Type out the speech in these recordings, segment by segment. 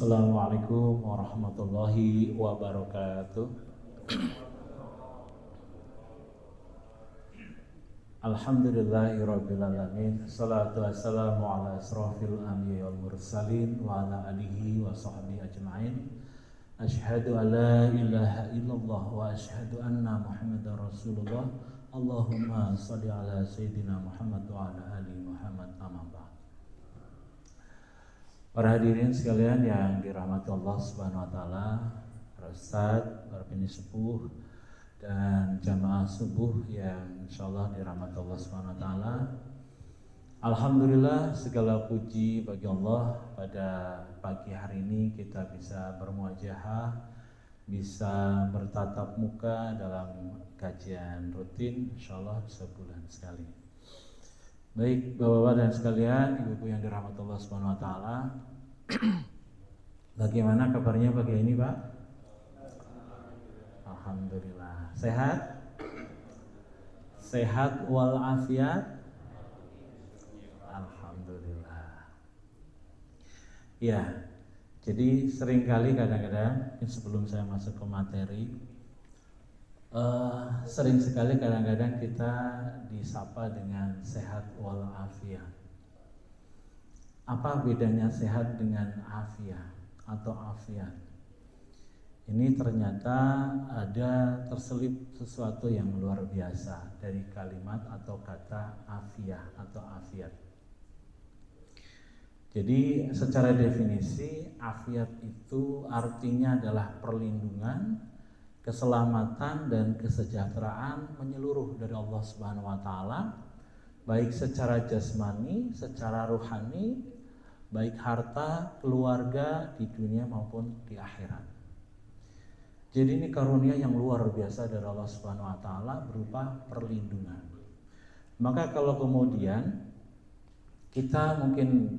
Assalamualaikum warahmatullahi wabarakatuh. Alhamdulillahirabbil alamin. Shalatu wassalamu ala asrofil anbiya'i wal mursalin wa ala alihi wa sahbihi ajma'in. Asyhadu an la ilaha illallah wa asyhadu anna Muhammadar Rasulullah. Allahumma shalli ala sayyidina Muhammad wa ala ali Muhammad. Amma ba'd. Para hadirin sekalian yang dirahmati Allah Subhanahu wa taala, para ustaz, para penyusuh dan jamaah subuh yang insyaallah dirahmati Allah Subhanahu wa taala. Alhamdulillah, segala puji bagi Allah, pada pagi hari ini kita bisa bermuajahah, bisa bertatap muka dalam kajian rutin insyaallah sebulan sekali. Baik Bapak-bapak dan sekalian, Ibu-ibu yang dirahmati Allah Subhanahu wa taala. Bagaimana kabarnya pagi ini, Pak? Alhamdulillah. Sehat? Sehat walafiat? Alhamdulillah. Ya. Jadi seringkali kadang-kadang sebelum saya masuk ke materi, sering sekali kadang-kadang kita disapa dengan sehat walafiat. Apa bedanya sehat dengan afiat atau afiat? Ini ternyata ada terselip sesuatu yang luar biasa dari kalimat atau kata afiat atau afiat. Jadi secara definisi afiat itu artinya adalah perlindungan, keselamatan dan kesejahteraan menyeluruh dari Allah Subhanahu wa taala, baik secara jasmani, secara rohani, baik harta, keluarga di dunia maupun di akhirat. Jadi ini karunia yang luar biasa dari Allah Subhanahu wa taala berupa perlindungan. Maka kalau kemudian kita mungkin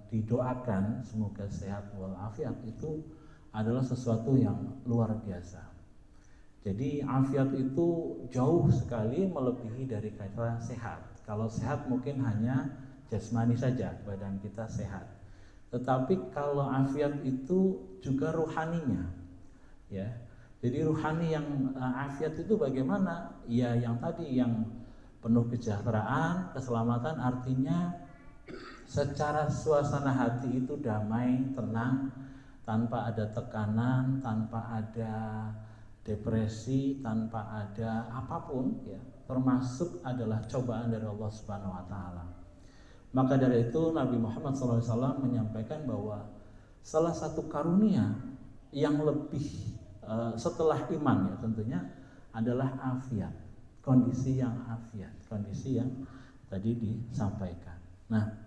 didoakan semoga sehat walafiat, itu adalah sesuatu yang luar biasa. Jadi afiat itu jauh sekali melebihi dari kata sehat. Kalau sehat mungkin hanya jasmani saja, badan kita sehat. Tetapi kalau afiat itu juga rohaninya, ya. Jadi rohani yang afiat itu bagaimana? Ya yang tadi, yang penuh kesejahteraan, keselamatan, artinya secara suasana hati itu damai, tenang, tanpa ada tekanan, tanpa ada depresi, tanpa ada apapun, ya, termasuk adalah cobaan dari Allah Subhanahu wa taala. Maka dari itu Nabi Muhammad SAW menyampaikan bahwa salah satu karunia yang lebih setelah iman, ya tentunya, adalah afiat, kondisi yang afiat, kondisi yang tadi disampaikan. Nah,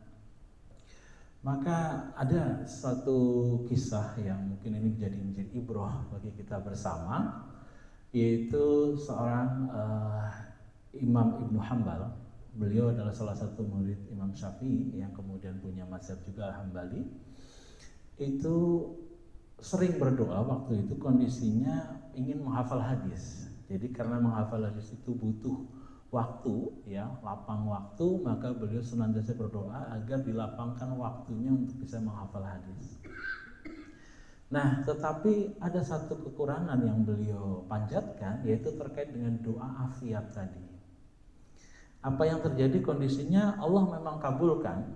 maka ada satu kisah yang mungkin ini menjadi ibrah bagi kita bersama, yaitu seorang Imam Ibnu Hanbal. Beliau adalah salah satu murid Imam Syafi'i yang kemudian punya mazhab juga Hambali. Itu sering berdoa waktu itu kondisinya ingin menghafal hadis. Jadi karena menghafal hadis itu butuh waktu, ya, lapang waktu, maka beliau senantiasa berdoa agar dilapangkan waktunya untuk bisa menghafal hadis. Nah, tetapi ada satu kekurangan yang beliau panjatkan, yaitu terkait dengan doa afiat tadi. Apa yang terjadi kondisinya, Allah memang kabulkan.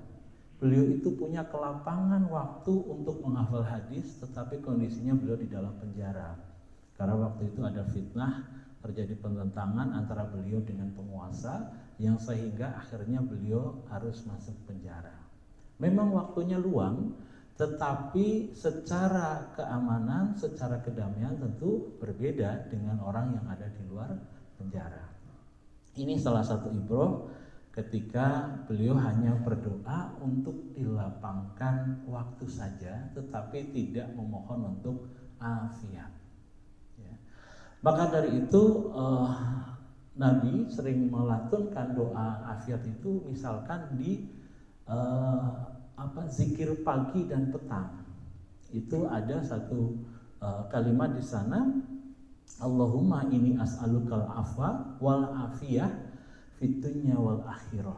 Beliau itu punya kelapangan waktu untuk menghafal hadis, tetapi kondisinya beliau di dalam penjara. Karena waktu itu ada fitnah, terjadi penentangan antara beliau dengan penguasa, yang sehingga akhirnya beliau harus masuk penjara. Memang waktunya luang, tetapi secara keamanan, secara kedamaian tentu berbeda dengan orang yang ada di luar penjara. Ini salah satu ibrah ketika beliau hanya berdoa untuk dilapangkan waktu saja, tetapi tidak memohon untuk afiat. Ya. Maka dari itu Nabi sering melantunkan doa afiat itu, misalkan di zikir pagi dan petang. Itu ada satu kalimat di sana, Allahumma inni as'alukal afwa wal afiyah fid dunya wal akhirah.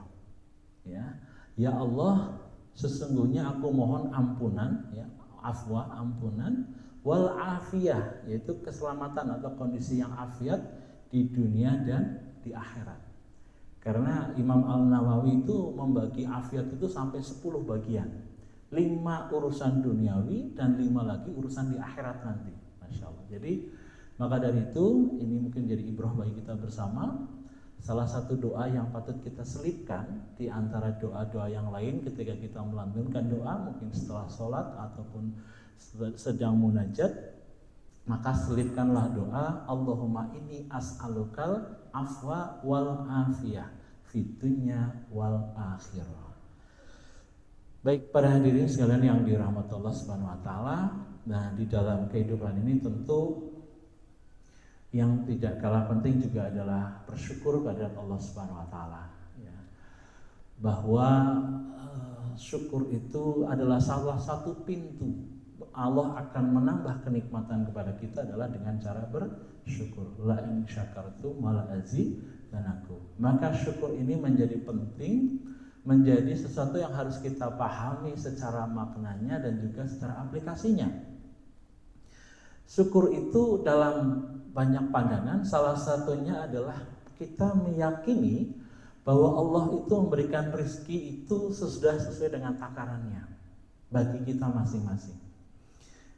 Ya Allah, sesungguhnya aku mohon ampunan, ya, afwa, ampunan, wal afiyah, yaitu keselamatan atau kondisi yang afiat di dunia dan di akhirat. Karena Imam Al-Nawawi itu membagi afiat itu sampai 10 bagian. 5 urusan duniawi dan 5 lagi urusan di akhirat nanti. Masya Allah. Jadi maka dari itu ini mungkin jadi ibrah bagi kita bersama. Salah satu doa yang patut kita selipkan di antara doa-doa yang lain ketika kita melantunkan doa, mungkin setelah sholat ataupun sedang munajat, maka selipkanlah doa Allahumma inni as'alukal afwa wal afiyah fid dunya wal akhirah. Baik para hadirin sekalian yang dirahmati Allah Subhanahu wa taala, nah di dalam kehidupan ini tentu yang tidak kalah penting juga adalah bersyukur kepada Allah Subhanahu wa taala, ya. Bahwa syukur itu adalah salah satu pintu Allah akan menambah kenikmatan kepada kita adalah dengan cara bersyukur. La in syakartum la azidanakum. Maka syukur ini menjadi penting, menjadi sesuatu yang harus kita pahami secara maknanya dan juga secara aplikasinya. Syukur itu dalam banyak pandangan, salah satunya adalah kita meyakini bahwa Allah itu memberikan rezeki itu sudah sesuai dengan takarannya bagi kita masing-masing.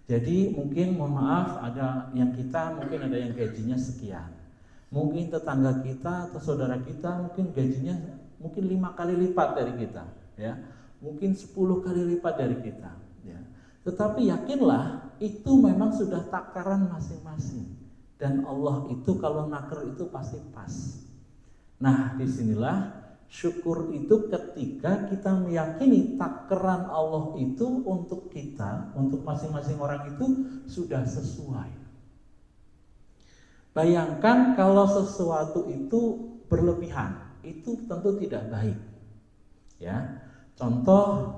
Jadi mungkin mohon maaf ada yang kita mungkin ada yang gajinya sekian, mungkin tetangga kita atau saudara kita mungkin gajinya mungkin 5 kali lipat dari kita, ya, mungkin 10 kali lipat dari kita, ya. Tetapi yakinlah itu memang sudah takaran masing-masing dan Allah itu kalau naker itu pasti pas. Nah disinilah syukur itu ketika kita meyakini takaran Allah itu untuk kita, untuk masing-masing orang itu sudah sesuai. Bayangkan kalau sesuatu itu berlebihan, itu tentu tidak baik. Ya, contoh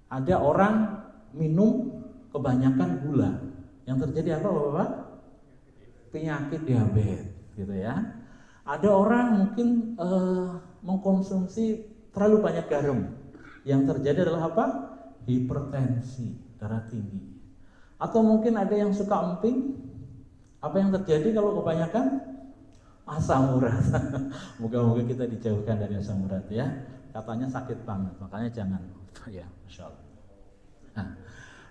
ada orang minum kebanyakan gula, yang terjadi apa Bapak? Penyakit diabetes, gitu ya. Ada orang mungkin mengkonsumsi terlalu banyak garam, yang terjadi adalah apa? Hipertensi, darah tinggi. Atau mungkin ada yang suka emping, apa yang terjadi kalau kebanyakan? Asam urat. Moga-moga kita dijauhkan dari asam urat ya. Katanya sakit banget, makanya jangan. Ya, Masya Allah. Nah,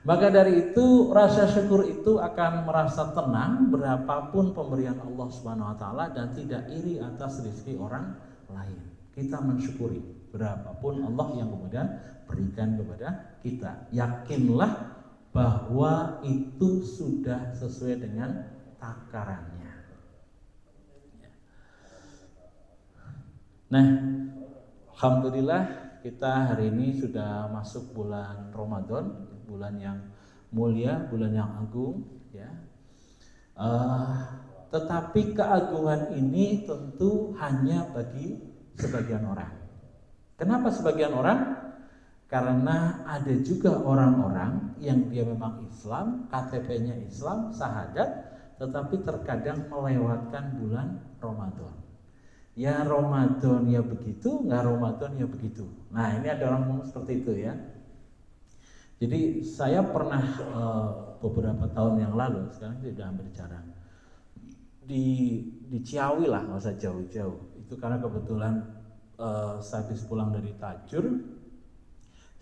maka dari itu rasa syukur itu akan merasa tenang berapapun pemberian Allah Subhanahu wa taala dan tidak iri atas rezeki orang lain. Kita mensyukuri berapapun Allah yang kemudian berikan kepada kita. Yakinlah bahwa itu sudah sesuai dengan takarannya. Nah, alhamdulillah kita hari ini sudah masuk bulan Ramadan, bulan yang mulia, bulan yang agung, ya. Tetapi keagungan ini tentu hanya bagi sebagian orang. Kenapa sebagian orang? Karena ada juga orang-orang yang dia memang Islam, KTP-nya Islam, syahadat, tetapi terkadang melewatkan bulan Ramadan. Ya Ramadan ya begitu, nggak Ramadan ya begitu. Nah ini ada orang ngomong seperti itu ya. Jadi saya pernah beberapa tahun yang lalu, sekarang sudah hampir jarang, di Ciawi lah, nggak usah jauh-jauh. Itu karena kebetulan saya habis pulang dari tahajud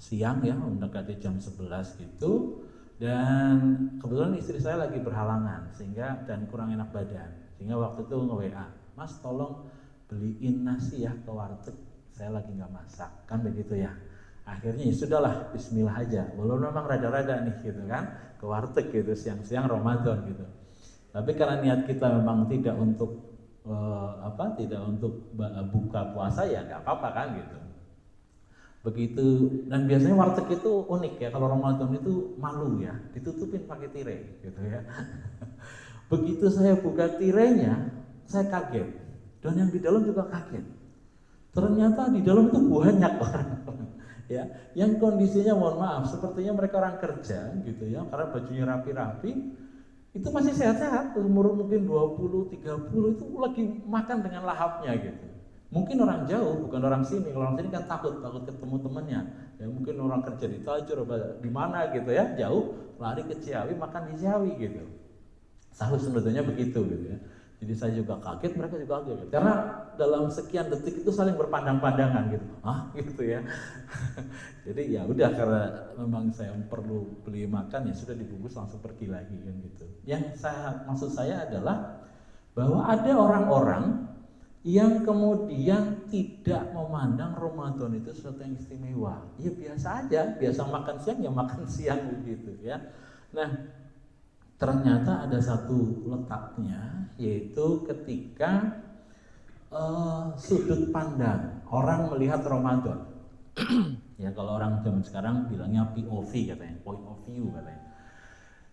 siang ya, mendekati jam 11 gitu, dan kebetulan istri saya lagi berhalangan sehingga dan kurang enak badan, sehingga waktu itu nge-WA, Mas tolong beliin nasi ya ke warteg, saya lagi nggak masak, kan begitu ya. Akhirnya ya sudahlah, Bismillah aja, walaupun memang rada-rada nih gitu kan, ke warteg gitu siang-siang Ramadan gitu. Tapi karena niat kita memang tidak untuk tidak untuk buka puasa ya nggak apa-apa kan gitu. Begitu, dan biasanya warteg itu unik ya, kalau Ramadan itu malu ya, ditutupin pakai tirai gitu ya. Begitu saya buka tirainya, saya kaget. Dan yang di dalam juga kaget. Ternyata di dalam itu banyak orang, ya, yang kondisinya mohon maaf, sepertinya mereka orang kerja gitu ya, karena bajunya rapi-rapi, itu masih sehat-sehat, umur mungkin 20-30 itu lagi makan dengan lahapnya gitu. Mungkin orang jauh, bukan orang sini. Kalau orang sini kan takut ketemu temannya, Ya mungkin orang kerja di Tajur di mana gitu ya, jauh, lari ke Ciawi, makan di Ciawi gitu. Sahur sebetulnya begitu gitu ya. Jadi saya juga kaget, mereka juga kaget. Karena dalam sekian detik itu saling berpandang-pandangan gitu. Gitu ya. Jadi ya udah, karena memang saya perlu beli makan, ya sudah dibungkus langsung pergi lagi kan gitu. Yang maksud saya adalah bahwa ada orang-orang yang kemudian tidak memandang Ramadan itu sesuatu yang istimewa. Ya biasa aja, biasa makan siang ya makan siang begitu ya. Nah, ternyata ada satu letaknya, yaitu ketika sudut pandang orang melihat Ramadan. Ya kalau orang zaman sekarang bilangnya POV katanya, point of view katanya.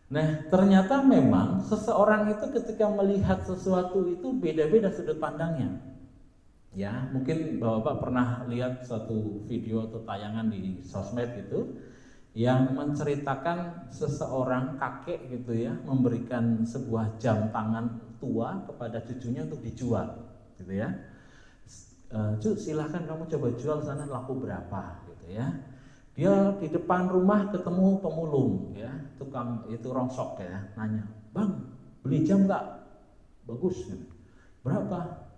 Nah, ternyata memang seseorang itu ketika melihat sesuatu itu beda-beda sudut pandangnya. Ya, mungkin Bapak pernah lihat satu video atau tayangan di sosmed gitu yang menceritakan seseorang kakek gitu ya, memberikan sebuah jam tangan tua kepada cucunya untuk dijual gitu ya. Cuk, silahkan kamu coba jual sana, laku berapa gitu ya. Dia di depan rumah ketemu pemulung ya, tukang itu rongsok ya, nanya, "Bang, beli jam nggak? Bagus." "Berapa?"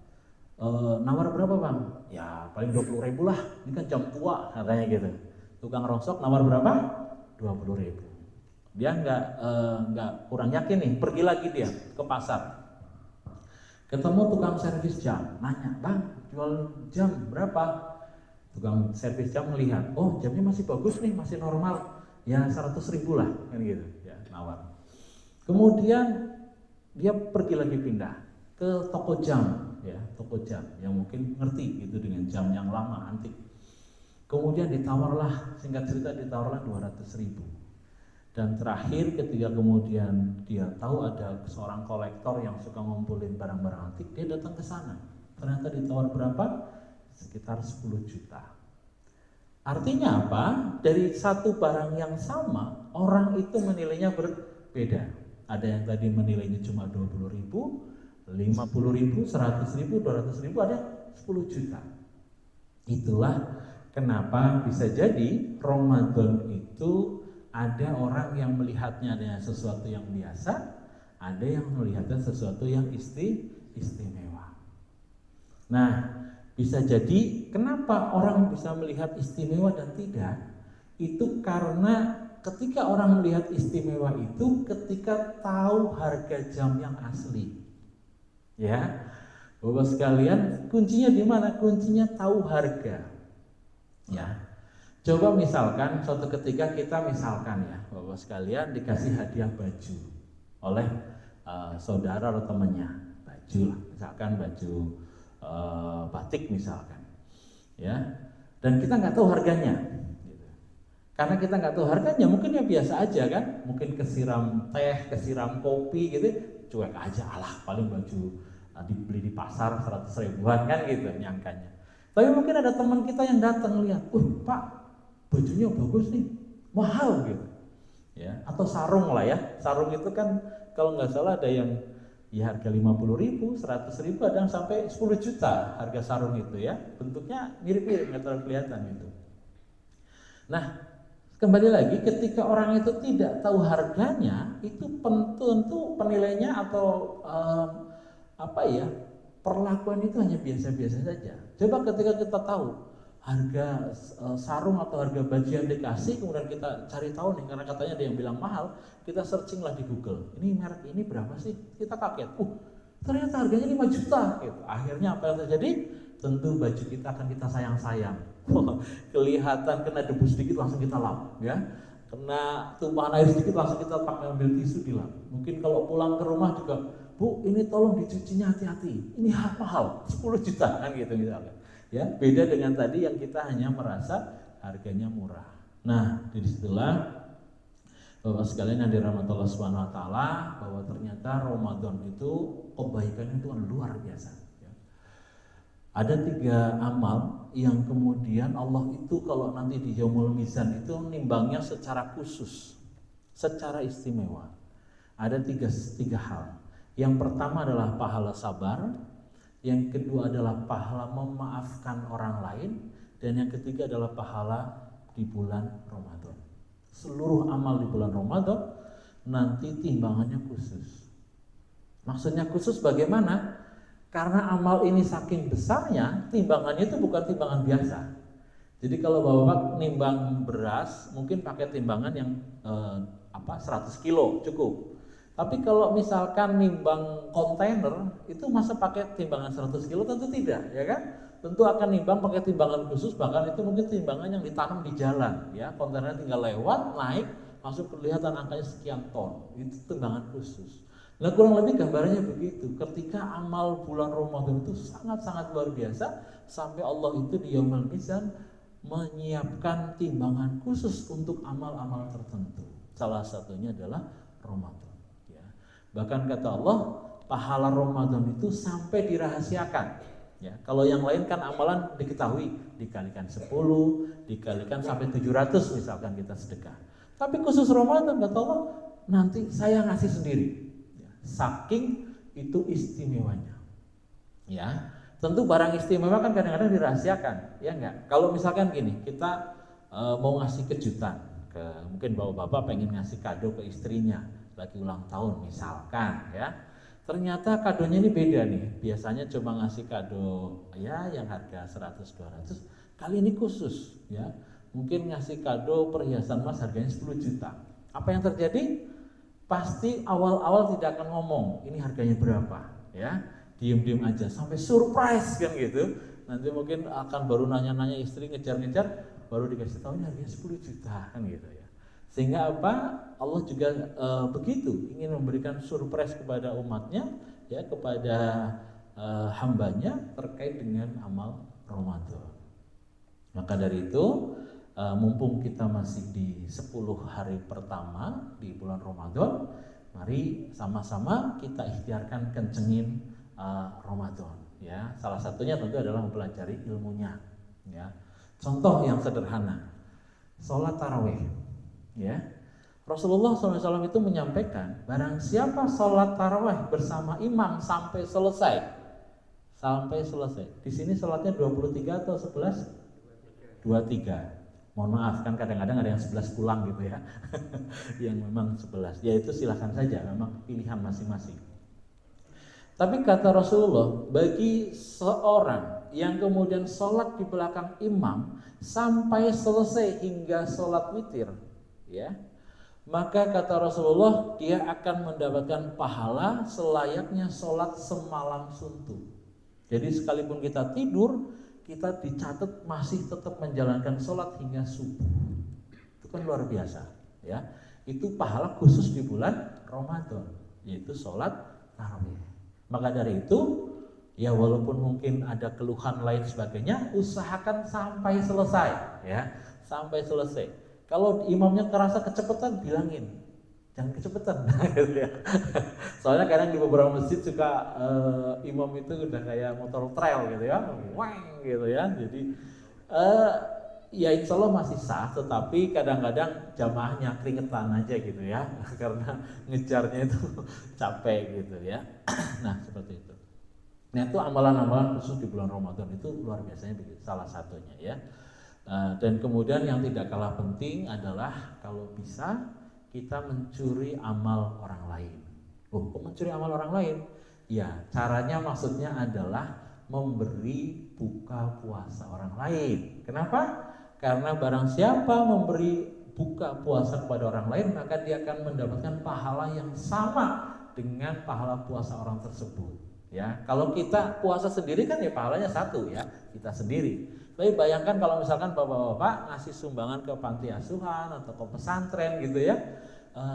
Nawar berapa bang? "Ya paling 20.000 lah, ini kan jam tua," katanya gitu. Tukang rongsok nawar berapa? 20.000. Dia nggak kurang yakin nih, pergi lagi dia ke pasar. Ketemu tukang servis jam, nanya, "Bang, jual jam berapa?" Tukang servis jam melihat, "Oh jamnya masih bagus nih, masih normal, ya 100.000 lah," kan gitu ya, nawar. Kemudian dia pergi lagi pindah ke toko jam ya, toko jam yang mungkin ngerti gitu dengan jam yang lama antik. Kemudian ditawarlah, singkat cerita ditawarlah 200.000. Dan terakhir ketika kemudian dia tahu ada seorang kolektor yang suka ngumpulin barang-barang antik, dia datang ke sana. Ternyata ditawar berapa? Sekitar 10 juta. Artinya apa? Dari satu barang yang sama, orang itu menilainya berbeda. Ada yang tadi menilainya cuma 20.000, 50.000, 100.000, 200.000, ada 10 juta. Itulah kenapa bisa jadi Ramadan itu ada orang yang melihatnya dengan sesuatu yang biasa, ada yang melihatnya sesuatu yang istimewa. Nah, bisa jadi kenapa orang bisa melihat istimewa dan tidak, itu karena ketika orang melihat istimewa itu ketika tahu harga jam yang asli. Ya, Bapak sekalian, kuncinya di mana? Kuncinya tahu harga. Ya, coba misalkan suatu ketika kita misalkan ya, Bapak sekalian dikasih hadiah baju oleh saudara atau temannya, baju lah, misalkan baju batik misalkan, ya, dan kita nggak tahu harganya, gitu. Karena kita nggak tahu harganya, mungkin ya biasa aja kan, mungkin kesiram teh, kesiram kopi gitu, cuek aja, alah paling baju dibeli di pasar 100.000-an kan gitu nyangkanya. Tapi mungkin ada teman kita yang datang lihat, Pak, bajunya bagus nih, mahal gitu, ya, atau sarung lah ya, sarung itu kan kalau nggak salah ada yang ya harga 50.000, 100.000, ada yang sampai 10 juta harga sarung itu ya, bentuknya mirip-mirip, nggak terlalu kelihatan gitu. Nah, kembali lagi ketika orang itu tidak tahu harganya, itu tentu penilaiannya atau perlakuan itu hanya biasa-biasa saja. Coba ketika kita tahu harga sarung atau harga baju yang dikasih, kemudian kita cari tahu nih, karena katanya ada yang bilang mahal, kita searching lah di Google, ini merek ini berapa sih? Kita kaget, ternyata harganya 5 juta gitu. Akhirnya apa yang terjadi? Tentu baju kita akan kita sayang-sayang. Kelihatan kena debu sedikit langsung kita lap, ya. Kena tumpahan air sedikit langsung kita pakai ambil tisu dilap. Mungkin kalau pulang ke rumah juga, "Bu, ini tolong dicucinya hati-hati, ini mahal, 10 juta," kan gitu misalnya. Ya, beda dengan tadi yang kita hanya merasa harganya murah. Nah, dari situlah Bapak sekalian yang dirahmati Allah Subhanahu wa taala, bahwa ternyata Ramadan itu kebaikannya itu luar biasa. Ya. Ada 3 amal yang kemudian Allah itu kalau nanti di Yaumul Mizan itu nimbangnya secara khusus, secara istimewa. Ada tiga hal. Yang pertama adalah pahala sabar, yang kedua adalah pahala memaafkan orang lain, dan yang ketiga adalah pahala di bulan Ramadan. Seluruh amal di bulan Ramadan nanti timbangannya khusus. Maksudnya khusus bagaimana? Karena amal ini saking besarnya, timbangannya itu bukan timbangan biasa. Jadi kalau Bapak nimbang beras, mungkin pakai timbangan yang 100 kilo cukup. Tapi kalau misalkan nimbang kontainer, itu masa pakai timbangan 100 kilo? Tentu tidak, ya kan? Tentu akan nimbang pakai timbangan khusus, bahkan itu mungkin timbangan yang ditanam di jalan, ya. Kontainernya tinggal lewat, naik, langsung kelihatan angkanya sekian ton. Itu timbangan khusus. Nah, kurang lebih gambarannya begitu. Ketika amal bulan Ramadan itu sangat-sangat luar biasa, sampai Allah itu di Yaumul Mizan menyiapkan timbangan khusus untuk amal-amal tertentu. Salah satunya adalah Ramadan. Ya. Bahkan kata Allah, pahala Ramadan itu sampai dirahasiakan. Ya, kalau yang lain kan amalan diketahui, dikalikan 10, dikalikan sampai 700 misalkan kita sedekah. Tapi khusus Ramadan kata Allah, nanti saya ngasih sendiri. Saking itu istimewanya, ya. Tentu barang istimewa kan kadang-kadang dirahasiakan, ya enggak. Kalau misalkan gini, kita mau ngasih kejutan ke, mungkin bapak-bapak pengen ngasih kado ke istrinya lagi ulang tahun misalkan, ya. Ternyata kadonya ini beda nih. Biasanya cuma ngasih kado ya yang harga 100-200, kali ini khusus, ya. Mungkin ngasih kado perhiasan emas harganya 10 juta. Apa yang terjadi? Pasti awal-awal tidak akan ngomong ini harganya berapa, ya, diem-diem aja sampai surprise kan gitu. Nanti mungkin akan baru nanya-nanya istri, ngejar-ngejar, baru dikasih tahu ini harganya 10 juta kan gitu ya. Sehingga apa? Allah juga begitu, ingin memberikan surprise kepada umatnya, ya, kepada hambanya terkait dengan amal Ramadan. Maka dari itu mumpung kita masih di 10 hari pertama di bulan Ramadan, mari sama-sama kita ikhtiarkan kencengin Ramadan, ya. Salah satunya tentu adalah mempelajari ilmunya, ya. Contoh yang sederhana, sholat tarawih, ya. Rasulullah SAW itu menyampaikan, barang siapa sholat tarawih bersama imam sampai selesai. Di sini sholatnya 23 atau 11? 23. Mohon maaf, kan kadang-kadang ada yang 11 pulang gitu ya. Yang memang 11, ya itu silahkan saja, memang pilihan masing-masing. Tapi kata Rasulullah, bagi seorang yang kemudian sholat di belakang imam sampai selesai hingga sholat witir, ya, maka kata Rasulullah dia akan mendapatkan pahala selayaknya sholat semalam suntuk. Jadi sekalipun kita tidur, kita dicatat masih tetap menjalankan sholat hingga subuh. Itu kan luar biasa, ya. Itu pahala khusus di bulan Ramadan, yaitu sholat tarawih. Maka dari itu, ya walaupun mungkin ada keluhan lain sebagainya, usahakan sampai selesai, ya, sampai selesai. Kalau imamnya kerasa kecepatan, bilangin, jangan kecepatan, gitu ya. Soalnya kadang di beberapa masjid suka imam itu udah kayak motor trail gitu ya, weng gitu ya. Jadi ya insya Allah masih sah, tetapi kadang-kadang jamaahnya keringetan aja gitu ya, karena ngejarnya itu capek gitu ya. Nah seperti itu. Nah itu amalan-amalan khusus di bulan Ramadan itu luar biasanya begitu, salah satunya ya. Dan kemudian yang tidak kalah penting adalah kalau bisa kita mencuri amal orang lain. Kok mencuri amal orang lain? Ya caranya maksudnya adalah memberi buka puasa orang lain. Kenapa? Karena barang siapa memberi buka puasa kepada orang lain, maka dia akan mendapatkan pahala yang sama dengan pahala puasa orang tersebut. Ya, kalau kita puasa sendiri kan ya pahalanya satu ya, kita sendiri. Tapi bayangkan kalau misalkan bapak-bapak ngasih sumbangan ke panti asuhan atau ke pesantren gitu ya,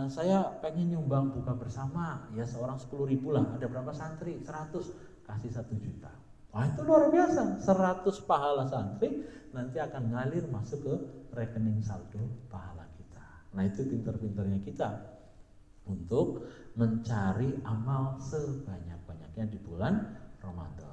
saya pengen nyumbang buka bersama, ya seorang 10.000 lah, ada berapa santri? 100, kasih 1 juta. Wah itu luar biasa, 100 pahala santri nanti akan ngalir masuk ke rekening saldo pahala kita. Nah itu pinter-pinternya kita untuk mencari amal sebanyak-banyaknya di bulan Ramadan.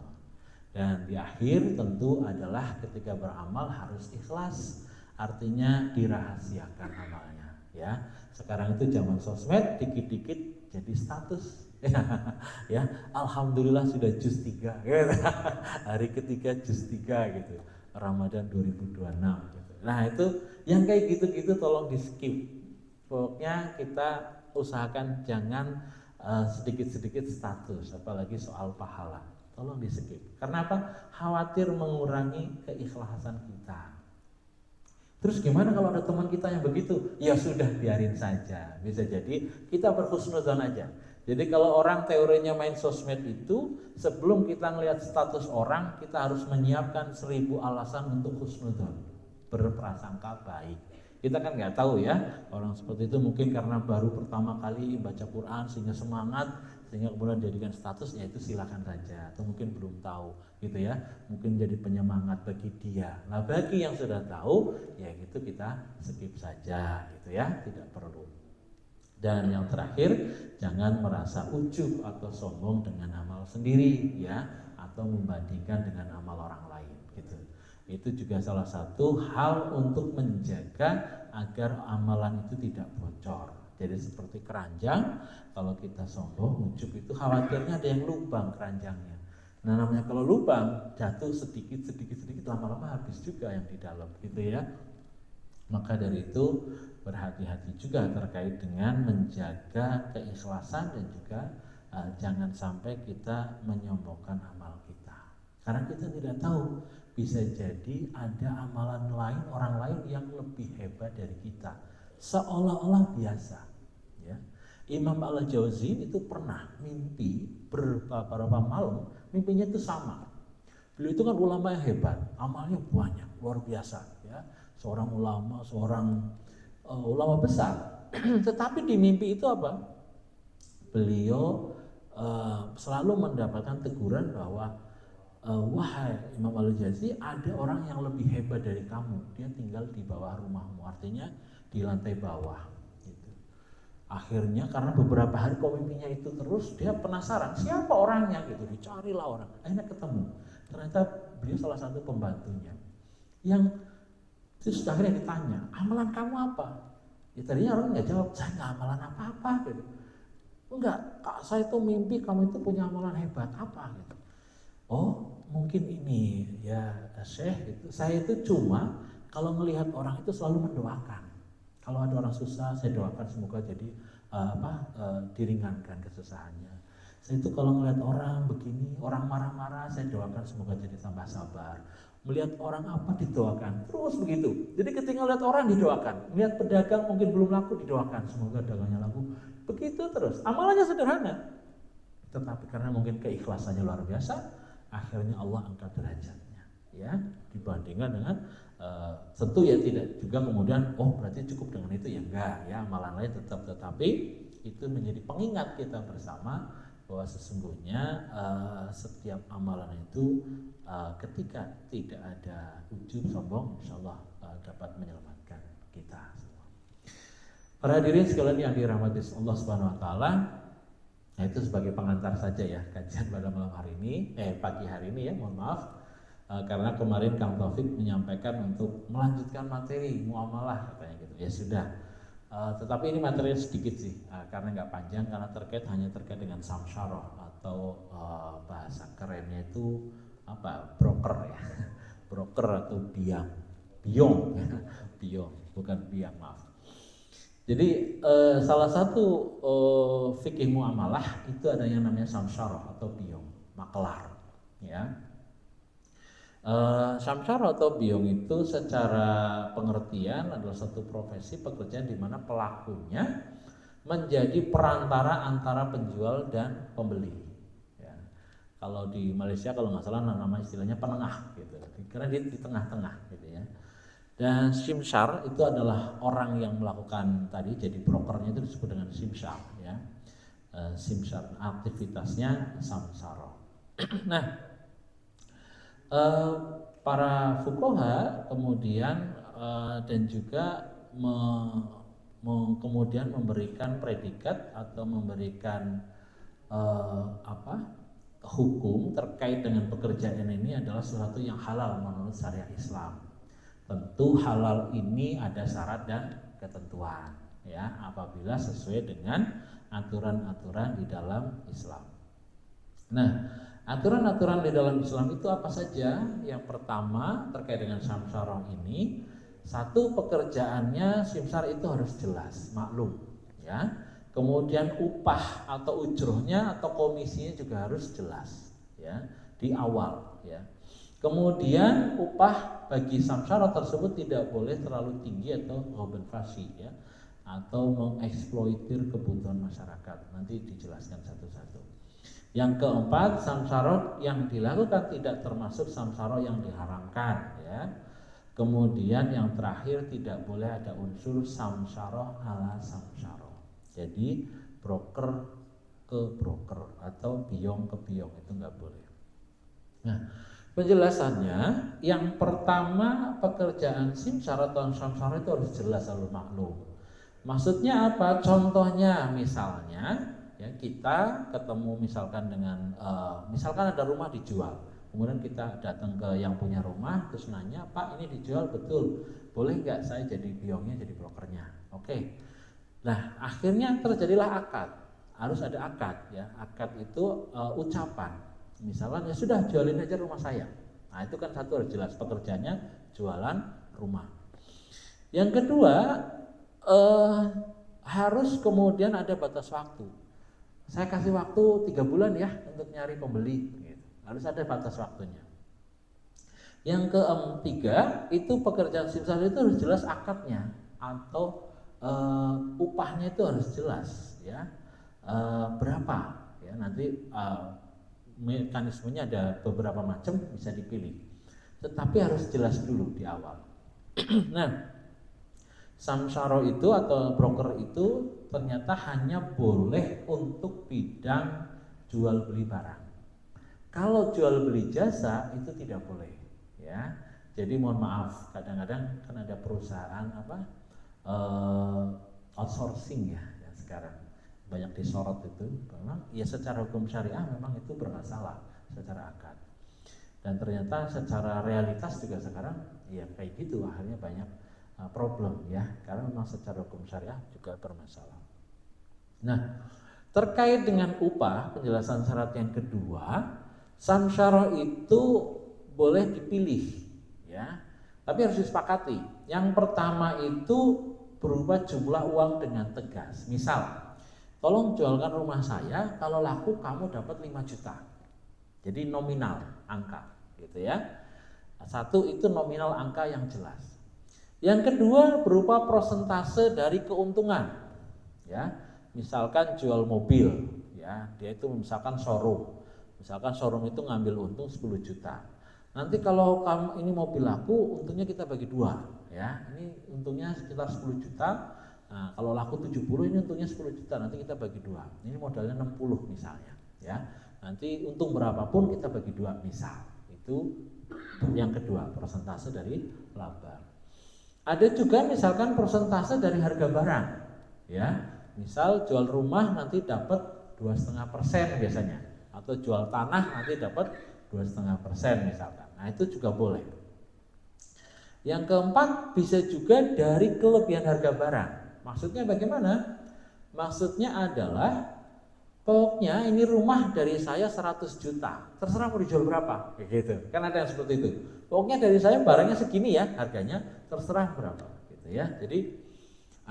Dan di akhir tentu adalah ketika beramal harus ikhlas, artinya dirahasiakan amalnya. Ya, sekarang itu zaman sosmed, dikit-dikit jadi status. Ya, alhamdulillah sudah juz 3 gitu. Hari ketiga juz 3 gitu. Ramadan 2026 gitu. Nah itu yang kayak gitu-gitu tolong di skip. Pokoknya kita usahakan jangan sedikit-sedikit status, apalagi soal pahala. Tolong di skip. Karena apa? Khawatir mengurangi keikhlasan kita. Terus gimana kalau ada teman kita yang begitu? Ya sudah, biarin saja. Bisa jadi kita berhusnudzon aja. Jadi kalau orang teorinya main sosmed itu, sebelum kita ngelihat status orang, kita harus menyiapkan 1000 alasan untuk husnudzon, berprasangka baik. Kita kan nggak tahu ya, orang seperti itu mungkin karena baru pertama kali baca Quran sehingga semangat, sehingga kemudian jadikan status, ya itu silakan saja. Atau mungkin belum tahu gitu ya, mungkin jadi penyemangat bagi dia. Nah bagi yang sudah tahu, ya gitu kita skip saja gitu ya, tidak perlu. Dan yang terakhir, jangan merasa ujub atau sombong dengan amal sendiri ya, atau membandingkan dengan amal orang lain gitu. Itu juga salah satu hal untuk menjaga agar amalan itu tidak bocor. Jadi seperti keranjang, kalau kita sombong, ujub itu khawatirnya ada yang lubang keranjangnya. Nah namanya kalau lubang jatuh sedikit lama-lama habis juga yang di dalam gitu ya. Maka dari itu berhati-hati juga terkait dengan menjaga keikhlasan dan juga jangan sampai kita menyombongkan amal kita. Karena kita tidak tahu, bisa jadi ada amalan lain, orang lain yang lebih hebat dari kita, seolah-olah biasa ya. Imam Al-Jauzi itu pernah mimpi beberapa malam, mimpinya itu sama. Beliau itu kan ulama yang hebat, amalnya banyak, luar biasa ya. Seorang ulama, ulama besar. Tetapi di mimpi itu apa? Beliau selalu mendapatkan teguran bahwa wahai Imam Al-Jauzi, ada orang yang lebih hebat dari kamu. Dia tinggal di bawah rumahmu, artinya di lantai bawah. Gitu. Akhirnya karena beberapa hari kok mimpinya itu terus, dia penasaran siapa orangnya gitu. Dicarilah orang. Akhirnya ketemu. Ternyata beliau salah satu pembantunya. Yang terus akhirnya ditanya, amalan kamu apa? Ya tadinya orang nggak jawab, saya nggak amalan apa-apa gitu. Enggak, kak, saya tuh mimpi kamu itu punya amalan hebat apa gitu. Oh mungkin ini ya Syekh gitu. Saya itu cuma kalau melihat orang itu selalu mendoakan. Kalau ada orang susah saya doakan semoga jadi diringankan kesusahannya. Saya itu kalau melihat orang begini, orang marah-marah saya doakan semoga jadi tambah sabar. Melihat orang apa didoakan, terus begitu. Jadi ketika melihat orang didoakan, melihat pedagang mungkin belum laku didoakan, semoga dagangnya laku. Begitu terus, amalannya sederhana, tetapi karena mungkin keikhlasannya luar biasa, akhirnya Allah angkat derajatnya, ya dibandingkan dengan tentu ya tidak juga kemudian berarti cukup dengan itu ya enggak ya, amalan lain tetap, tetapi itu menjadi pengingat kita bersama bahwa sesungguhnya setiap amalan itu ketika tidak ada ujub sombong, insyaallah dapat menyelamatkan kita semua. Para hadirin sekalian yang dirahmati Allah Subhanahu wa taala, nah itu sebagai pengantar saja ya kajian pada malam hari ini, pagi hari ini ya, mohon maaf karena kemarin Kang Taufik menyampaikan untuk melanjutkan materi muamalah katanya gitu. Ya sudah. Tetapi ini materinya sedikit sih karena nggak panjang, karena hanya terkait dengan samsyarah atau bahasa kerennya itu apa, broker ya. Broker atau biong bukan biang, maaf. Jadi salah satu fikih muamalah itu ada yang namanya samsyarah atau biong, maklar ya. Samsyarah atau biong itu secara pengertian adalah satu profesi pekerjaan di mana pelakunya menjadi perantara antara penjual dan pembeli. Ya. Kalau di Malaysia kalau nggak salah nama istilahnya penengah gitu, karena dia di tengah-tengah gitu ya. Dan simsyar itu adalah orang yang melakukan tadi, jadi brokernya itu disebut dengan simsyar ya. Simsyar aktivitasnya samsyarah. Nah, para fuqaha kemudian dan juga kemudian memberikan predikat atau memberikan hukum terkait dengan pekerjaan ini adalah sesuatu yang halal menurut syariat Islam. Tentu halal ini ada syarat dan ketentuan ya, apabila sesuai dengan aturan-aturan di dalam Islam. Nah, aturan-aturan di dalam Islam itu apa saja? Yang pertama terkait dengan samsyarah ini, Satu, pekerjaannya simsar itu harus jelas, maklum, ya. Kemudian upah atau ujrohnya atau komisinya juga harus jelas, ya, di awal, ya. Kemudian upah bagi samsara tersebut tidak boleh terlalu tinggi atau kompensasi, ya, atau mengeksploitir kebutuhan masyarakat. Nanti dijelaskan satu-satu. Yang keempat, samsara yang dilakukan tidak termasuk samsara yang diharamkan, ya. Kemudian yang terakhir, tidak boleh ada unsur samsara ala samsara. Jadi broker ke broker atau biong ke biong itu nggak boleh. Nah, penjelasannya, yang pertama, pekerjaan simsar atau samsara itu harus jelas, harus maklum. Maksudnya apa? Contohnya misalnya, ya, kita ketemu misalkan dengan misalkan ada rumah dijual, kemudian kita datang ke yang punya rumah terus nanya, Pak, ini dijual betul, boleh nggak saya jadi biongnya, jadi brokernya? Oke. Nah, akhirnya terjadilah akad. Harus ada akad, ya. Akad itu ucapan. Misalnya, ya sudah, jualin aja rumah saya. Nah, itu kan satu harus jelas, pekerjaannya jualan rumah. Yang kedua, harus kemudian ada batas waktu. Saya kasih waktu 3 bulan ya untuk nyari pembeli, gitu. Harus ada batas waktunya. Yang ketiga, itu pekerjaan simsar itu harus jelas akadnya atau upahnya itu harus jelas, ya. Berapa, ya, nanti mekanismenya ada beberapa macam, bisa dipilih, tetapi harus jelas dulu di awal. Nah, samsara itu atau broker itu ternyata hanya boleh untuk bidang jual beli barang. Kalau jual beli jasa itu tidak boleh, ya. Jadi mohon maaf, kadang-kadang kan ada perusahaan outsourcing, ya sekarang banyak disorot itu, memang ya secara hukum syariah memang itu bermasalah secara akad. Dan ternyata secara realitas juga sekarang ya kayak gitu, akhirnya banyak problem, ya, karena memang secara hukum syariah juga bermasalah. Nah, terkait dengan upah, penjelasan syarat yang kedua, samsara itu boleh dipilih, ya, tapi harus disepakati. Yang pertama itu berupa jumlah uang dengan tegas. Misal, tolong jualkan rumah saya, kalau laku kamu dapat 5 juta. Jadi nominal angka, gitu ya. Satu, itu nominal angka yang jelas. Yang kedua berupa persentase dari keuntungan, ya. Misalkan jual mobil, ya, dia itu misalkan showroom. Misalkan showroom itu ngambil untung 10 juta. Nanti kalau kamu ini mobil laku, untungnya kita bagi 2, ya. Ini untungnya sekitar 10 juta. Nah, kalau laku 70, ini untungnya 10 juta, nanti kita bagi 2. Ini modalnya 60 misalnya, ya. Nanti untung berapapun kita bagi 2 misal. Itu yang kedua, persentase dari laba. Ada juga misalkan persentase dari harga barang, ya. Misal jual rumah nanti dapat 2,5% biasanya, atau jual tanah nanti dapat 2,5% misalkan. Nah, itu juga boleh. Yang keempat, bisa juga dari kelebihan harga barang. Maksudnya bagaimana? Maksudnya adalah pokoknya ini rumah dari saya 100 juta, terserah mau dijual berapa, kayak gitu. Kan ada yang seperti itu. Pokoknya dari saya barangnya segini ya harganya, terserah berapa, gitu ya. Jadi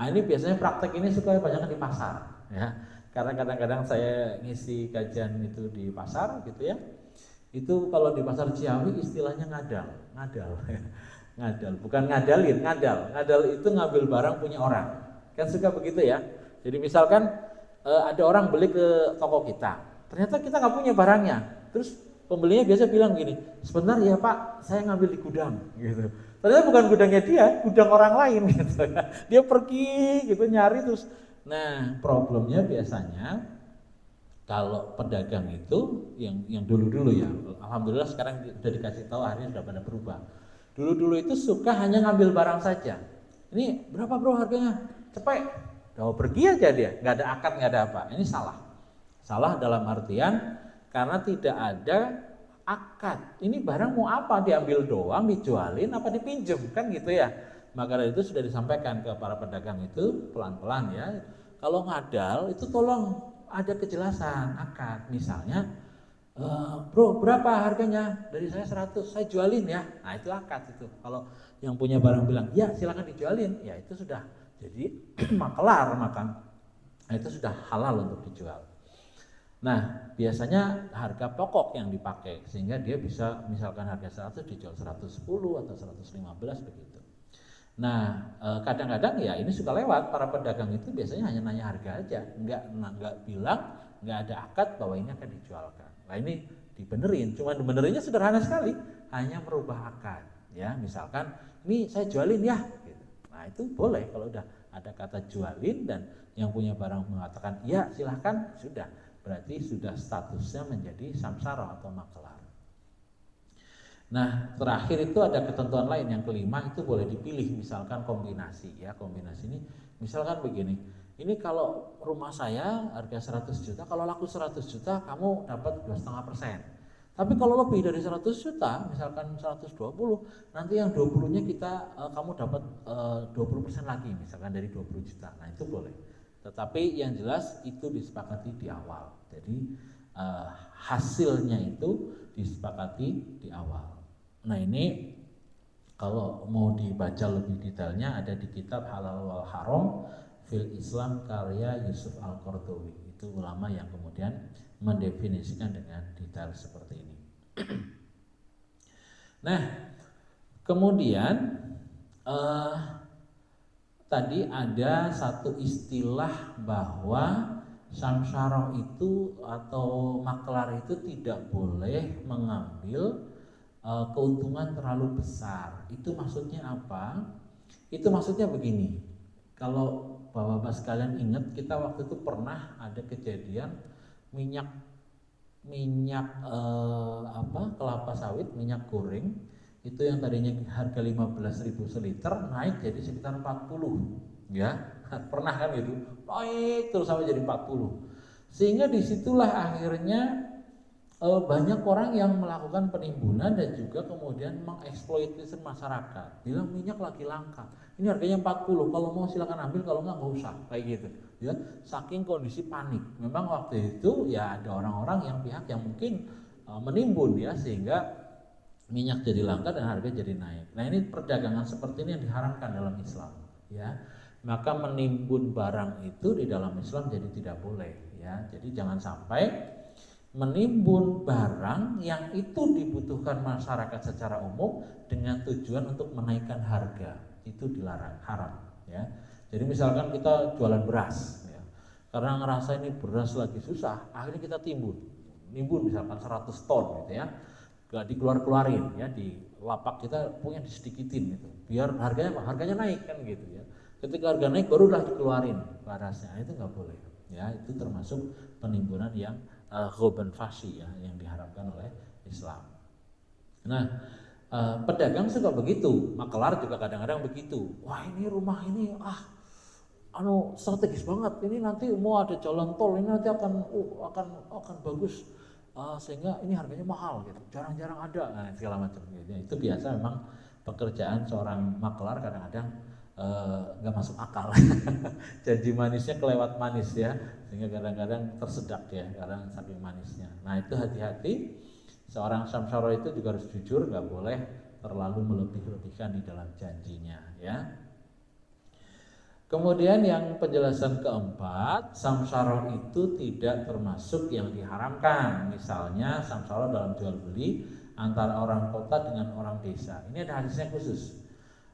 ini biasanya praktek ini suka banyak di pasar, ya. Karena kadang-kadang saya ngisi kajian itu di pasar, gitu ya. Itu kalau di pasar Ciawi istilahnya ngadal, ngadal, bukan ngadalin, ngadal itu ngambil barang punya orang, kan suka begitu ya. Jadi misalkan ada orang beli ke toko kita, ternyata kita nggak punya barangnya, terus pembelinya biasa bilang gini, sebentar ya Pak, saya ngambil di gudang, gitu. Ternyata bukan gudangnya dia, gudang orang lain, gitu. Dia pergi, gitu, nyari terus. Nah, problemnya biasanya kalau pedagang itu yang dulu-dulu ya, alhamdulillah sekarang sudah dikasih tahu, akhirnya sudah pada berubah. Dulu-dulu itu suka hanya ngambil barang saja. Ini berapa bro harganya? Cepet. Udah pergi aja dia, nggak ada akad, nggak ada apa. Ini salah. Salah dalam artian karena tidak ada akad. Ini barang mau apa? Diambil doang, dijualin, apa dipinjem, kan gitu ya. Maka dari itu sudah disampaikan ke para pedagang itu pelan-pelan ya. Kalau ngadal itu tolong ada kejelasan akad. Misalnya Bro berapa harganya? Dari saya 100, saya jualin ya. Nah itu akad itu. Kalau yang punya barang bilang ya silakan dijualin, ya itu sudah jadi makelar, maka nah, itu sudah halal untuk dijual. Nah biasanya harga pokok yang dipakai sehingga dia bisa misalkan harga 100 dijual 110 atau 115 begitu. Nah kadang-kadang ya ini suka lewat, para pedagang itu biasanya hanya nanya harga aja, nggak bilang, nggak ada akad bahwa ini akan dijualkan. Nah ini dibenerin, cuma dibenerinnya sederhana sekali, hanya merubah akad. Ya misalkan ini saya jualin ya, gitu. Nah itu boleh kalau udah ada kata jualin dan yang punya barang mengatakan iya silahkan, sudah berarti sudah statusnya menjadi samsara atau makelar. Nah terakhir itu ada ketentuan lain, yang kelima itu boleh dipilih, misalkan kombinasi ya. Kombinasi ini misalkan begini, ini kalau rumah saya harga 100 juta, kalau laku 100 juta kamu dapat 2,5%. Tapi kalau lebih dari 100 juta, misalkan 120, nanti yang 20-nya kamu dapat 20% lagi, misalkan dari 20 juta. Nah itu boleh. Tetapi yang jelas itu disepakati di awal. Jadi hasilnya itu disepakati di awal. Nah ini kalau mau dibaca lebih detailnya ada di kitab Halal wal Haram fil Islam karya Yusuf Al-Qardawi. Itu ulama yang kemudian mendefinisikan dengan detail seperti ini. Nah kemudian tadi ada satu istilah bahwa samsara itu atau maklar itu tidak boleh mengambil keuntungan terlalu besar. Itu maksudnya apa? Itu maksudnya begini. Kalau Bapak-bapak sekalian ingat, kita waktu itu pernah ada kejadian minyak kelapa sawit, minyak goreng itu yang tadinya harga 15.000 seliter naik jadi sekitar 40 ya. Pernah kan gitu, naik terus sampai jadi 40. Sehingga disitulah akhirnya banyak orang yang melakukan penimbunan dan juga kemudian mengeksploitasi masyarakat. Bilang minyak lagi langka, ini harganya 40, kalau mau silakan ambil, kalau enggak usah, kayak gitu ya. Saking kondisi panik. Memang waktu itu ya ada orang-orang yang pihak yang mungkin menimbun ya, sehingga minyak jadi langka dan harga jadi naik. Nah ini perdagangan seperti ini yang diharamkan dalam Islam ya. Maka menimbun barang itu di dalam Islam jadi tidak boleh ya. Jadi jangan sampai menimbun barang yang itu dibutuhkan masyarakat secara umum dengan tujuan untuk menaikkan harga, itu dilarang, haram ya. Jadi misalkan kita jualan beras ya, karena ngerasa ini beras lagi susah, akhirnya kita nimbun misalkan 100 ton gitu ya, gak dikeluarin ya, di lapak kita punya disedikitin gitu, biar harganya naik kan gitu ya. Ketika harga naik barulah dikeluarin berasnya, itu nggak boleh ya. Itu termasuk penimbunan yang ghoban fasi ya, yang diharapkan oleh Islam. Nah pedagang suka begitu, maklar juga kadang-kadang begitu. Wah ini rumah ini strategis banget, ini nanti mau ada jalan tol, ini nanti akan bagus, sehingga ini harganya mahal gitu, jarang-jarang ada, nah, segala macam gitu. Itu biasa memang pekerjaan seorang maklar kadang-kadang nggak masuk akal. Janji manisnya kelewat manis ya, sehingga kadang-kadang tersedak ya, kadang saking manisnya. Nah itu hati-hati, seorang samsara itu juga harus jujur, nggak boleh terlalu melebih-lebihkan di dalam janjinya ya. Kemudian yang penjelasan keempat, samsara itu tidak termasuk yang diharamkan. Misalnya samsara dalam jual beli antara orang kota dengan orang desa. Ini ada hadisnya khusus.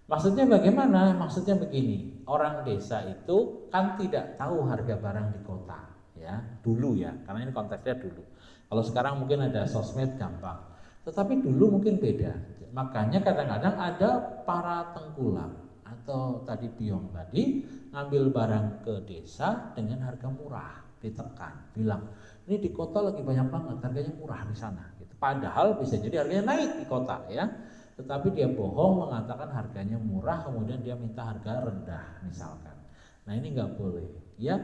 Maksudnya bagaimana? Maksudnya begini, orang desa itu kan tidak tahu harga barang di kota ya, dulu ya, karena ini konteksnya dulu. Kalau sekarang mungkin ada sosmed gampang, tetapi dulu mungkin beda. Makanya kadang-kadang ada para tengkulak atau tadi piong tadi ngambil barang ke desa dengan harga murah, ditekan, bilang ini di kota lagi banyak banget, harganya murah di sana gitu. Padahal bisa jadi harganya naik di kota ya, tetapi dia bohong mengatakan harganya murah, kemudian dia minta harga rendah misalkan. Nah ini nggak boleh ya,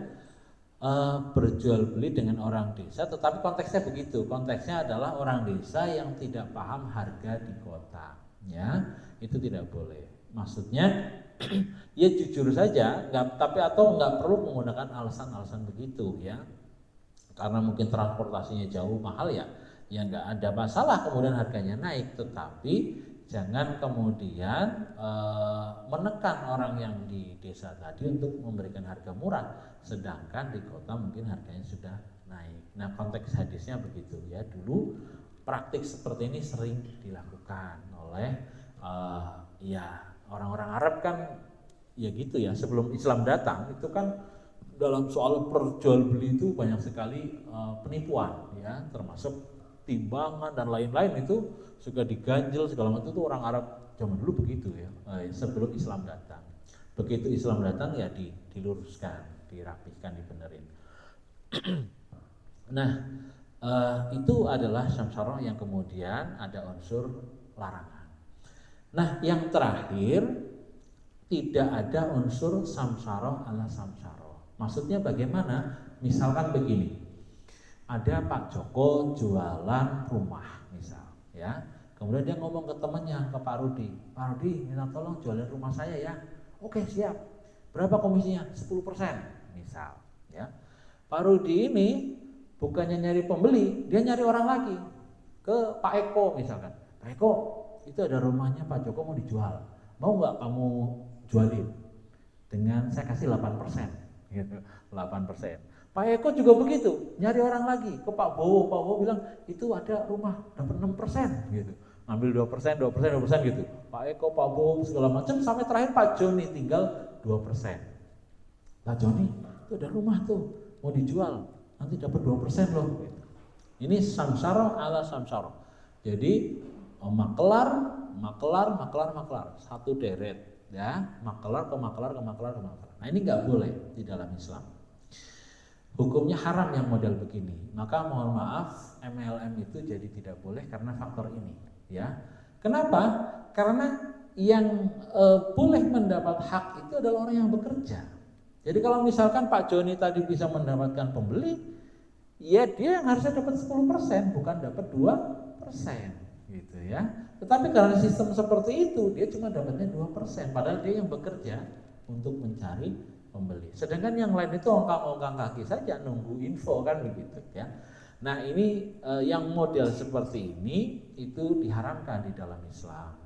berjual beli dengan orang desa, tetapi konteksnya begitu. Konteksnya adalah orang desa yang tidak paham harga di kota ya, itu tidak boleh. Maksudnya ya jujur saja, atau nggak perlu menggunakan alasan-alasan begitu ya, karena mungkin transportasinya jauh mahal ya ya nggak ada masalah kemudian harganya naik, tetapi jangan kemudian menekan orang yang di desa tadi untuk memberikan harga murah, sedangkan di kota mungkin harganya sudah naik. Nah, konteks hadisnya begitu ya. Dulu praktik seperti ini sering dilakukan oleh ya orang-orang Arab kan ya gitu ya. Sebelum Islam datang itu kan dalam soal perjual beli itu banyak sekali penipuan ya, termasuk timbangan dan lain-lain itu suka diganjel segala macam. Itu orang Arab zaman dulu begitu ya, sebelum Islam datang. Begitu Islam datang ya diluruskan, dirapihkan, dibenerin. Nah, itu adalah samsaroh yang kemudian ada unsur larangan. Nah, yang terakhir tidak ada unsur samsaroh ala samsaroh. Maksudnya bagaimana? Misalkan begini, ada Pak Joko jualan rumah misal ya, kemudian dia ngomong ke temannya, ke Pak Rudi, Pak Rudi minta tolong jualin rumah saya ya. Oke siap, berapa komisinya? 10% misal ya. Pak Rudi ini bukannya nyari pembeli, dia nyari orang lagi, ke Pak Eko misalkan. Pak Eko, itu ada rumahnya Pak Joko mau dijual, mau nggak kamu jualin? Dengan saya kasih 8% gitu, 8%. Pak Eko juga begitu, nyari orang lagi ke Pak Bowo. Pak Bowo bilang itu ada rumah dapat 6% gitu, ngambil 2%, 2%, 2% gitu. Pak Eko, Pak Bowo segala macam sampai terakhir Pak Joni tinggal 2%. Pak Joni, itu ada rumah tuh mau dijual, nanti dapat 2% loh. Gitu. Ini samsara ala samsara. Jadi makelar, satu deret ya, makelar ke makelar. Nah ini nggak boleh di dalam Islam. Hukumnya haram yang model begini. Maka mohon maaf, MLM itu jadi tidak boleh karena faktor ini ya. Kenapa? Karena yang boleh mendapat hak itu adalah orang yang bekerja. Jadi kalau misalkan Pak Joni tadi bisa mendapatkan pembeli, ya dia yang harusnya dapat 10%, bukan dapat 2% gitu ya. Tetapi karena sistem seperti itu, dia cuma dapatnya 2%, padahal dia yang bekerja untuk mencari pembeli. Sedangkan yang lain itu ongkang-ongkang kaki saja nunggu info kan begitu ya. Nah, ini yang model seperti ini itu diharamkan di dalam Islam.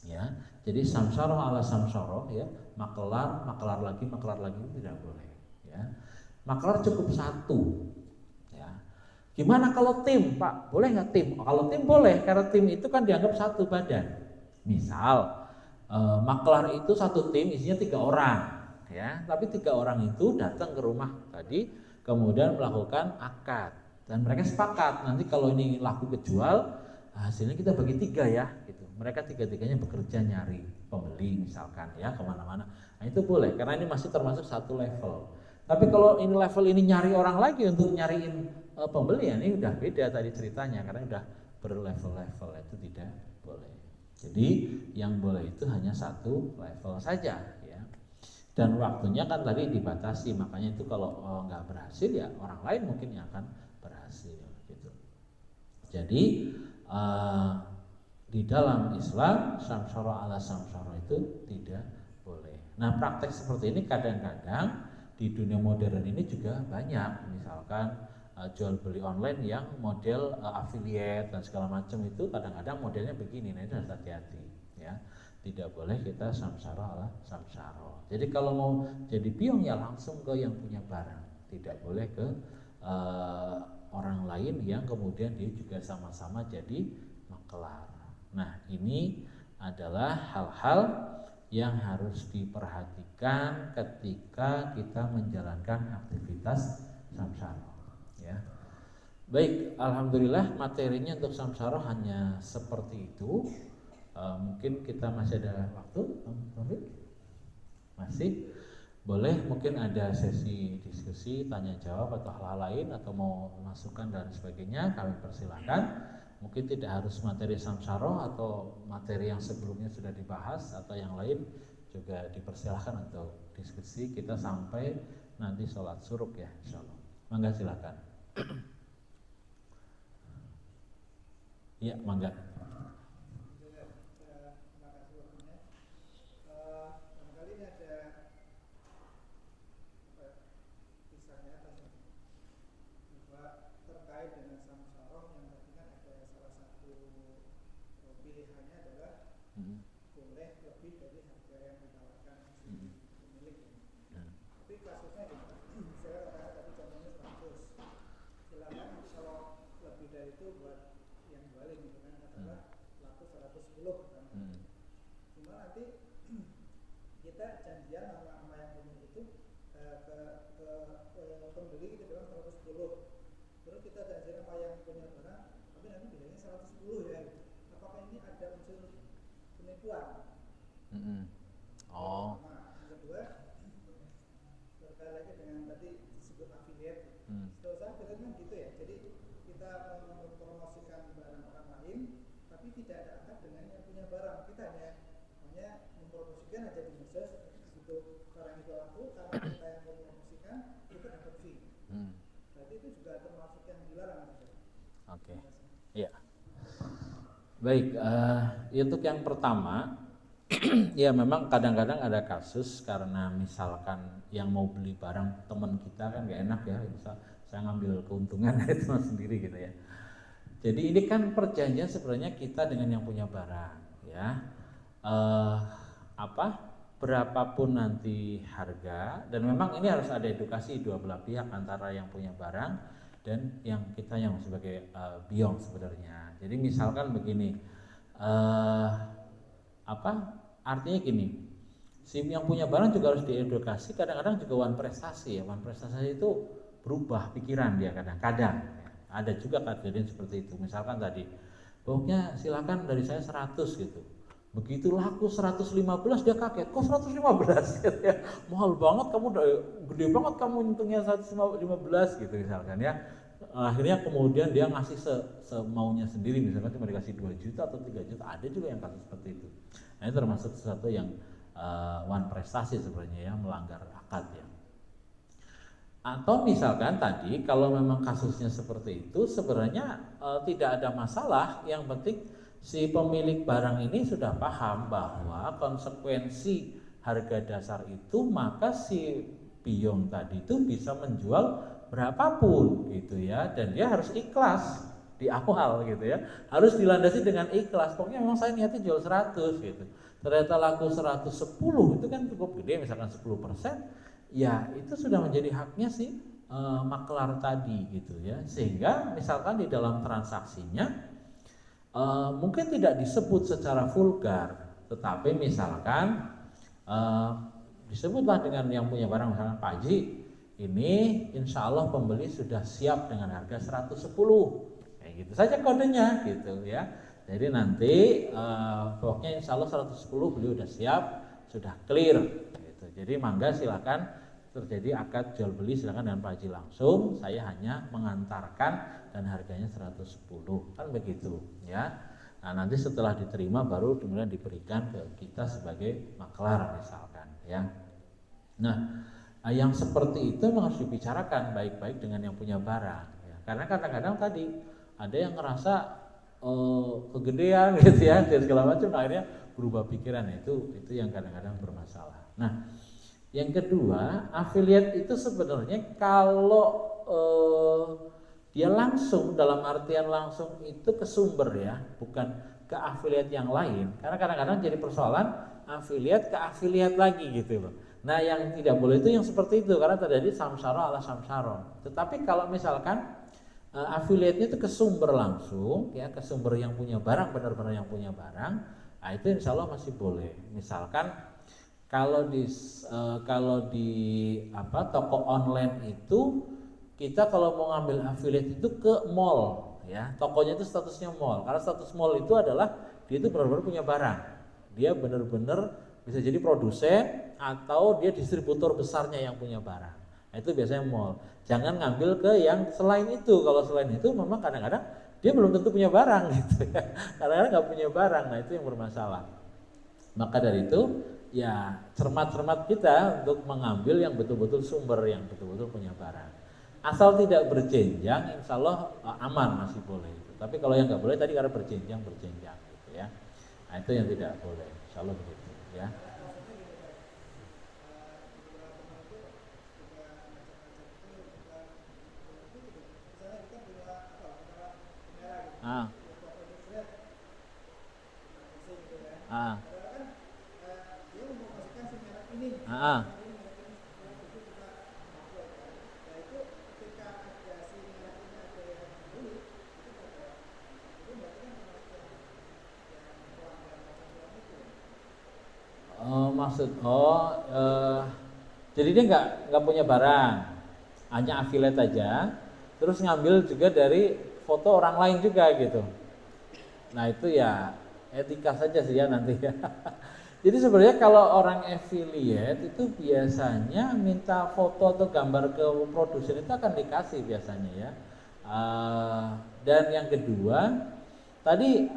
Ya. Jadi samsaroh ala samsaroh ya, makelar lagi itu tidak boleh ya. Makelar cukup satu. Ya. Gimana kalau tim, Pak? Boleh nggak tim? Kalau tim boleh, karena tim itu kan dianggap satu badan. Misal makelar itu satu tim isinya 3 orang. Ya, tapi 3 orang itu datang ke rumah tadi, kemudian melakukan akad dan mereka sepakat nanti kalau ini laku kejual, hasilnya kita bagi 3 ya, gitu. Mereka 3-tiganya bekerja nyari pembeli misalkan ya kemana-mana. Nah itu boleh karena ini masih termasuk satu level. Tapi kalau ini level ini nyari orang lagi untuk nyariin pembeli, ya ini udah beda tadi ceritanya karena udah berlevel-level, itu tidak boleh. Jadi yang boleh itu hanya satu level saja. Dan waktunya kan tadi dibatasi, makanya itu kalau nggak berhasil ya orang lain mungkin yang akan berhasil gitu. Jadi di dalam Islam samsara ala samsara itu tidak boleh. Nah praktek seperti ini kadang-kadang di dunia modern ini juga banyak, misalkan jual beli online yang model affiliate dan segala macam itu kadang-kadang modelnya begini. Nah itu harus hati-hati ya. Tidak boleh kita samsara ala samsara. Jadi kalau mau jadi pion ya langsung ke yang punya barang, tidak boleh ke orang lain yang kemudian dia juga sama-sama jadi makelar. Nah ini adalah hal-hal yang harus diperhatikan ketika kita menjalankan aktivitas samsara. Ya. Baik, alhamdulillah materinya untuk samsara hanya seperti itu. Mungkin kita masih ada waktu, masih boleh mungkin ada sesi diskusi, tanya jawab atau hal lain atau mau masukan dan sebagainya, kami persilahkan. Mungkin tidak harus materi samsara atau materi yang sebelumnya sudah dibahas atau yang lain juga dipersilahkan untuk diskusi kita sampai nanti sholat suruk ya, insyaallah. Mangga silakan. Iya, mangga. terkait dengan samsaroh yang tadi kan pilihannya adalah boleh lebih dari harga yang ditawarkan si pemilik. Tapi kasusnya gimana? Saya katakan tadi contohnya 100. Silakan nanti kalau lebih dari itu buat yang jualin gitu kan, katakanlah laku 110 kan. Cuma nanti kita janjian sama yang punya itu ke pembeli kita bilang 110. Terus kita janjian sama yang punya barang, tapi nanti bilangnya 110 ya. Apakah ini ada unsur penipuan? Oh. Nah, yang kedua terkait lagi dengan tadi disebut affiliate. Setahu saya affiliate kan gitu ya. Jadi kita mempromosikan barang orang lain, tapi tidak ada akad dengan yang punya barang. Kita hanya mempromosikan aja di medsos. Begitu barang itu laku, karena kita yang mempromosikan, kita dapat fee. Berarti itu juga termasuk yang dilarang. Oke. Iya. Baik, untuk yang pertama, ya memang kadang-kadang ada kasus karena misalkan yang mau beli barang teman kita kan gak enak ya, bisa saya ngambil keuntungan dari teman sendiri gitu ya. Jadi ini kan perjanjian sebenarnya kita dengan yang punya barang ya, berapapun nanti harga, dan memang ini harus ada edukasi dua belah pihak antara yang punya barang dan yang kita yang sebagai biong sebenarnya. Jadi misalkan begini, artinya gini, si yang punya barang juga harus diedukasi. Kadang-kadang juga wan prestasi ya, wan prestasi itu berubah pikiran dia kadang-kadang. Ada juga kejadian seperti itu. Misalkan tadi, pokoknya silakan dari saya 100 gitu. Begitu laku 115 dia kaget, kok 115 gitu ya. Mahal banget kamu, gede banget kamu untungnya 115 gitu misalkan ya. Akhirnya kemudian dia ngasih semaunya sendiri, misalkan cuma dikasih 2 juta atau 3 juta, ada juga yang kasus seperti itu. Nah itu termasuk sesuatu yang wan prestasi sebenarnya ya, melanggar akad ya. Atau misalkan tadi kalau memang kasusnya seperti itu sebenarnya tidak ada masalah, yang penting si pemilik barang ini sudah paham bahwa konsekuensi harga dasar itu, maka si biong tadi itu bisa menjual berapapun gitu ya, dan dia harus ikhlas di awal gitu ya, harus dilandasi dengan ikhlas. Pokoknya memang saya niatnya jual 100 gitu, ternyata laku 110, itu kan cukup gede, misalkan 10%, ya itu sudah menjadi haknya si maklar tadi gitu ya. Sehingga misalkan di dalam transaksinya mungkin tidak disebut secara vulgar, tetapi misalkan disebutlah dengan yang punya barang, misalkan Pak Haji, ini insya Allah pembeli sudah siap dengan harga 110, kayak gitu saja kodenya gitu ya. Jadi nanti pokoknya insya Allah 110 beliau sudah siap, sudah clear gitu. Jadi mangga silakan terjadi akad jual beli, silakan dengan Pak Haji langsung, saya hanya mengantarkan dan harganya 110, kan begitu ya. Nah nanti setelah diterima baru kemudian diberikan ke kita sebagai maklar misalkan ya. Nah yang seperti itu memang harus dibicarakan baik-baik dengan yang punya barang ya. Karena kadang-kadang tadi ada yang ngerasa kegedean gitu ya, dan segala macam, akhirnya berubah pikiran. Itu yang kadang-kadang bermasalah. Nah yang kedua, affiliate itu sebenarnya kalau dia langsung, dalam artian langsung itu ke sumber ya, bukan ke affiliate yang lain. Karena kadang-kadang jadi persoalan affiliate ke affiliate lagi gitu loh. Nah yang tidak boleh itu yang seperti itu, karena terjadi samsara ala samsaron. Tetapi kalau misalkan affiliate-nya itu ke sumber langsung ya, ke sumber yang punya barang, benar-benar yang punya barang, nah itu insya Allah masih boleh. Misalkan kalau di toko online itu, kita kalau mau ngambil affiliate itu ke mall ya, tokonya itu statusnya mall, karena status mall itu adalah dia itu benar-benar punya barang, dia benar-benar bisa jadi produsen atau dia distributor besarnya yang punya barang. Nah, itu biasanya mall. Jangan ngambil ke yang selain itu. Kalau selain itu memang kadang-kadang dia belum tentu punya barang gitu ya, kadang-kadang nggak punya barang. Nah itu yang bermasalah. Maka dari itu ya cermat-cermat kita untuk mengambil yang betul-betul sumber, yang betul-betul punya barang. Asal tidak berjenjang, insya Allah aman, masih boleh. Tapi kalau yang nggak boleh tadi karena berjenjang gitu ya. Nah itu yang tidak boleh, insya Allah begitu ya. jadi dia nggak punya barang, hanya affiliate aja, terus ngambil juga dari foto orang lain juga gitu. Nah itu ya etika saja sih ya nanti ya. Jadi sebenarnya kalau orang affiliate itu biasanya minta foto atau gambar ke produsen itu akan dikasih biasanya ya. Dan yang kedua tadi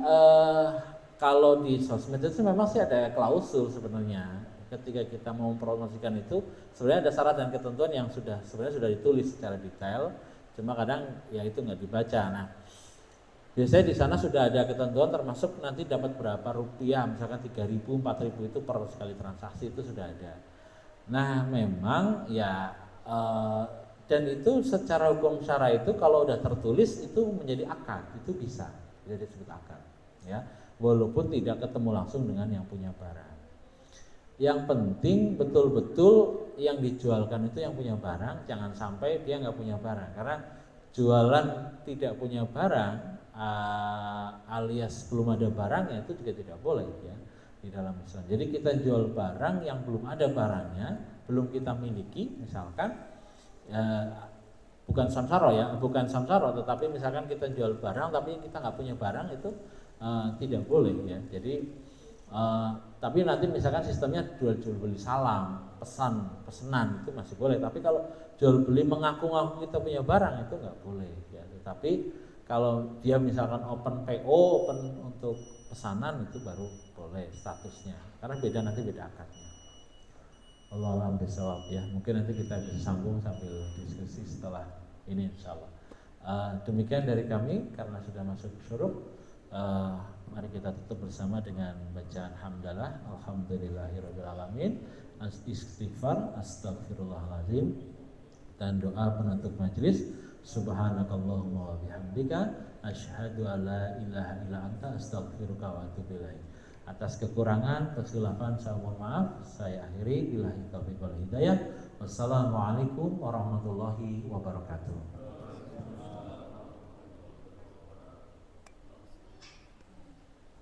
kalau di sosmed itu memang sih ada klausul sebenarnya. Ketika kita mau mempromosikan itu sebenarnya ada syarat dan ketentuan yang sebenarnya sudah ditulis secara detail. Cuma kadang ya itu nggak dibaca. Nah biasanya di sana sudah ada ketentuan termasuk nanti dapat berapa rupiah, misalkan 3.000, 4.000 itu per sekali transaksi itu sudah ada. Nah memang ya dan itu secara hukum syara itu kalau udah tertulis itu menjadi akad, itu bisa jadi disebut akad ya, walaupun tidak ketemu langsung dengan yang punya barang. Yang penting betul-betul yang dijualkan itu yang punya barang, jangan sampai dia nggak punya barang, karena jualan tidak punya barang alias belum ada barangnya itu juga tidak boleh ya di dalam Islam. Jadi kita jual barang yang belum ada barangnya, belum kita miliki, misalkan bukan samsaro tetapi misalkan kita jual barang tapi kita nggak punya barang, itu tidak boleh ya. Jadi tapi nanti misalkan sistemnya jual beli salam, pesanan itu masih boleh. Tapi kalau jual beli mengaku-ngaku kita punya barang itu nggak boleh ya. Tetapi kalau dia misalkan open PO, open untuk pesanan itu baru boleh statusnya. Karena nanti beda akadnya. Wallahu a'lam bishawab ya. Mungkin nanti kita bisa sambung sambil diskusi setelah ini insyaallah. Demikian dari kami karena sudah masuk syuruk. Mari kita tutup bersama dengan bacaan hamdalah, alhamdulillahirabbil alamin, istighfar, astagfirullahalazim, dan doa penutup majelis. Subhanakallahumma wa bihamdika asyhadu an la ilaha illa anta astaghfiruka wa atubu ilaik. Atas kekurangan, kekhilafan saya mohon maaf. Saya akhiri billahi taufiq wal hidayah. Wassalamualaikum warahmatullahi wabarakatuh.